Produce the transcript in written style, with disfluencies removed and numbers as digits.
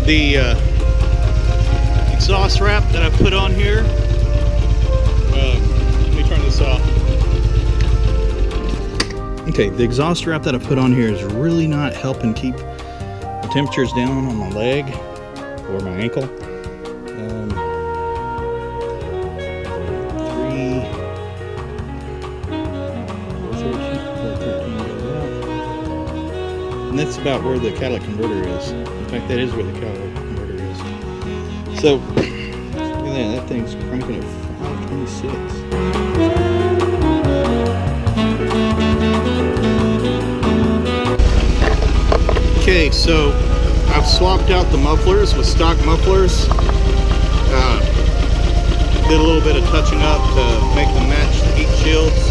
the exhaust wrap that I put on here. Let me turn this off. Okay, the exhaust wrap that I put on here is really not helping keep the temperatures down on my leg or my ankle. And that's about where the catalytic converter is. In fact, that is where the catalytic converter is. So, look at that. That thing's cranking at 526. Okay, so I've swapped out the mufflers with stock mufflers. Did a little bit of touching up to make them match the heat shields.